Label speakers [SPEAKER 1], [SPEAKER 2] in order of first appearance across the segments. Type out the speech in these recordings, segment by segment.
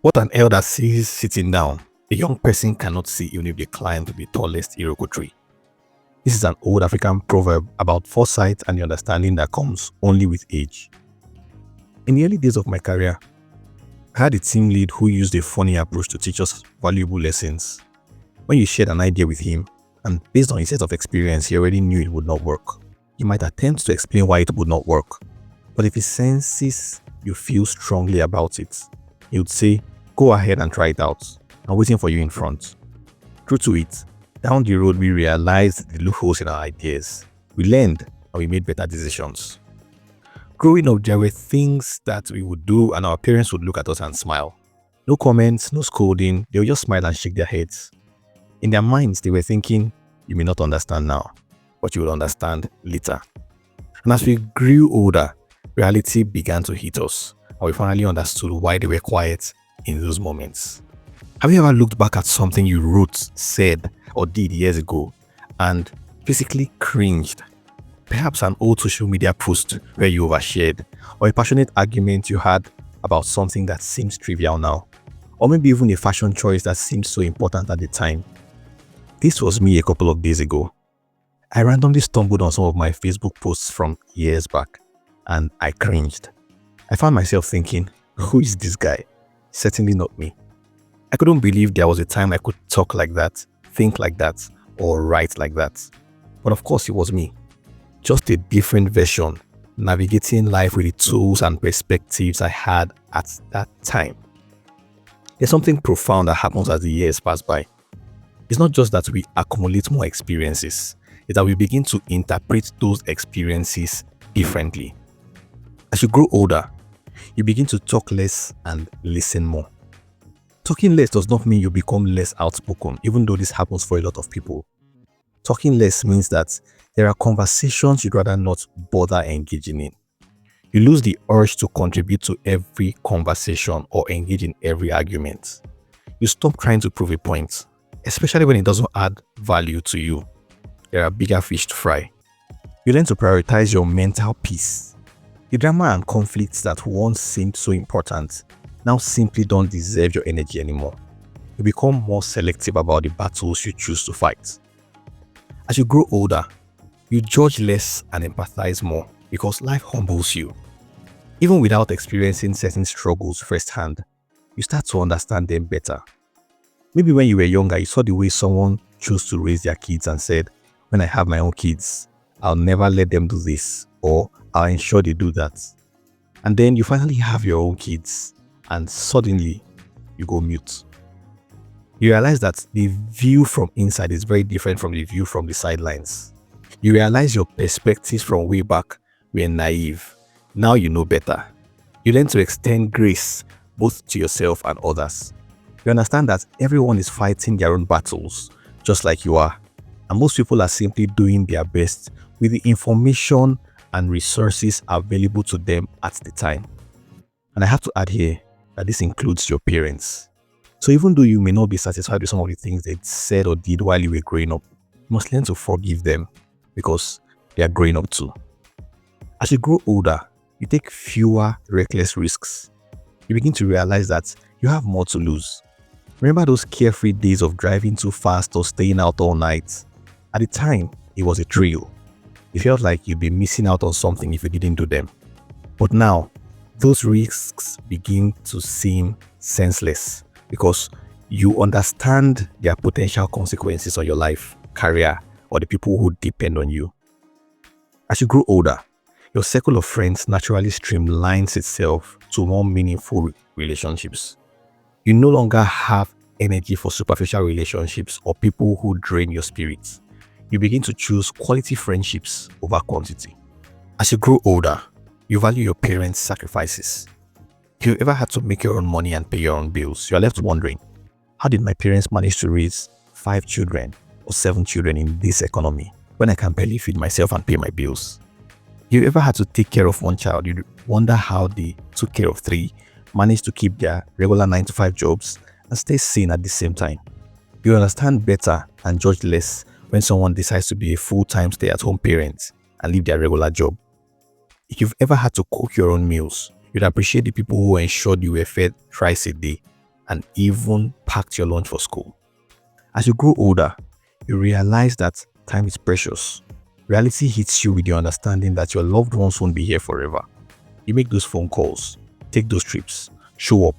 [SPEAKER 1] What an elder sees sitting down, a young person cannot see even if they climb to the tallest iroko tree. This is an old African proverb about foresight and the understanding that comes only with age. In the early days of my career, I had a team lead who used a funny approach to teach us valuable lessons. When you shared an idea with him, and based on his set of experience, he already knew it would not work. He might attempt to explain why it would not work, but if he senses you feel strongly about it, he would say, "Go ahead and try it out. I'm waiting for you in front." True to it, down the road we realized the loopholes in our ideas. We learned and we made better decisions. Growing up, there were things that we would do and our parents would look at us and smile. No comments, no scolding, they would just smile and shake their heads. In their minds, they were thinking, "You may not understand now, but you will understand later." And as we grew older, reality began to hit us, and we finally understood why they were quiet in those moments. Have you ever looked back at something you wrote, said, or did years ago and physically cringed? Perhaps an old social media post where you overshared, or a passionate argument you had about something that seems trivial now, or maybe even a fashion choice that seemed so important at the time. This was me a couple of days ago. I randomly stumbled on some of my Facebook posts from years back, and I cringed. I found myself thinking, who is this guy? Certainly not me. I couldn't believe there was a time I could talk like that, think like that, or write like that. But of course it was me. Just a different version, navigating life with the tools and perspectives I had at that time. There's something profound that happens as the years pass by. It's not just that we accumulate more experiences, it's that we begin to interpret those experiences differently. As you grow older, you begin to talk less and listen more. Talking less does not mean you become less outspoken, even though this happens for a lot of people. Talking less means that there are conversations you'd rather not bother engaging in. You lose the urge to contribute to every conversation or engage in every argument. You stop trying to prove a point, especially when it doesn't add value to you. There are bigger fish to fry. You learn to prioritize your mental peace. The drama and conflicts that once seemed so important now simply don't deserve your energy anymore. You become more selective about the battles you choose to fight. As you grow older, you judge less and empathize more because life humbles you. Even without experiencing certain struggles firsthand, you start to understand them better. Maybe when you were younger, you saw the way someone chose to raise their kids and said, "When I have my own kids, I'll never let them do this," or "I'll ensure they do that." And then you finally have your own kids and suddenly you go mute. You realize that the view from inside is very different from the view from the sidelines. You realize your perspectives from way back were naive. Now you know better. You learn to extend grace both to yourself and others. You understand that everyone is fighting their own battles, just like you are. And most people are simply doing their best with the information and resources available to them at the time. And I have to add here that this includes your parents. So even though you may not be satisfied with some of the things they said or did while you were growing up, you must learn to forgive them because they are growing up too. As you grow older, you take fewer reckless risks. You begin to realize that you have more to lose. Remember those carefree days of driving too fast or staying out all night? At the time, it was a thrill. It felt like you'd be missing out on something if you didn't do them. But now, those risks begin to seem senseless because you understand their potential consequences on your life, career, or the people who depend on you. As you grow older, your circle of friends naturally streamlines itself to more meaningful relationships. You no longer have energy for superficial relationships or people who drain your spirit. You begin to choose quality friendships over quantity. As you grow older, you value your parents' sacrifices. If you ever had to make your own money and pay your own bills, you are left wondering, how did my parents manage to raise 5 children or 7 children in this economy when I can barely feed myself and pay my bills? If you ever had to take care of one child, you wonder how they took care of 3, managed to keep their regular 9 to 5 jobs, and stay sane at the same time. You understand better and judge less when someone decides to be a full-time stay-at-home parent and leave their regular job. If you've ever had to cook your own meals, you'd appreciate the people who ensured you were fed thrice a day. and even packed your lunch for school. As you grow older, you realize that time is precious. Reality hits you with the understanding that your loved ones won't be here forever. You make those phone calls, take those trips, show up,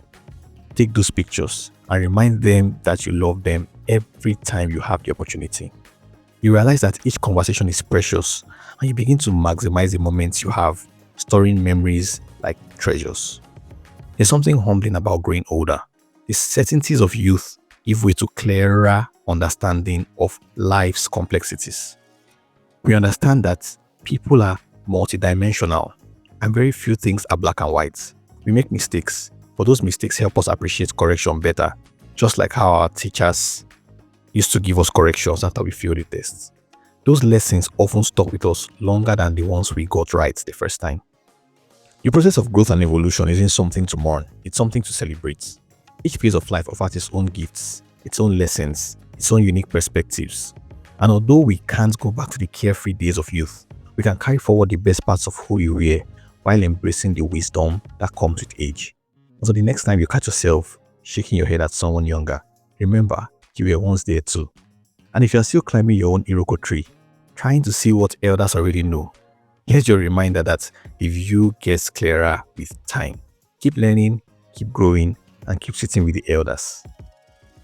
[SPEAKER 1] take those pictures, and remind them that you love them every time you have the opportunity. You realize that each conversation is precious, and you begin to maximize the moments you have, storing memories like treasures. There's something humbling about growing older. The certainties of youth give way to clearer understanding of life's complexities. We understand that people are multidimensional and very few things are black and white. We make mistakes, but those mistakes help us appreciate correction better, just like how our teachers used to give us corrections after we failed the tests. Those lessons often stuck with us longer than the ones we got right the first time. The process of growth and evolution isn't something to mourn, it's something to celebrate. Each phase of life offers its own gifts, its own lessons, its own unique perspectives. And although we can't go back to the carefree days of youth, we can carry forward the best parts of who you were while embracing the wisdom that comes with age. So the next time you catch yourself shaking your head at someone younger, remember you were once there too. And if you're still climbing your own iroko tree, trying to see what elders already know, here's your reminder that the view gets clearer with time. Keep learning, keep growing, and keep sitting with the elders.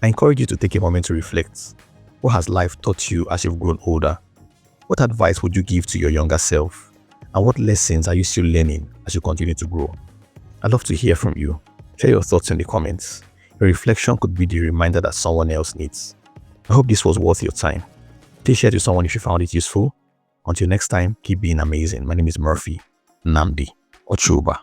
[SPEAKER 1] I encourage you to take a moment to reflect. What has life taught you as you've grown older? What advice would you give to your younger self? And what lessons are you still learning as you continue to grow? I'd love to hear from you. Share your thoughts in the comments. Your reflection could be the reminder that someone else needs. I hope this was worth your time. Please share it with someone if you found it useful. Until next time, keep being amazing. My name is Murphy Namdi Ochuba.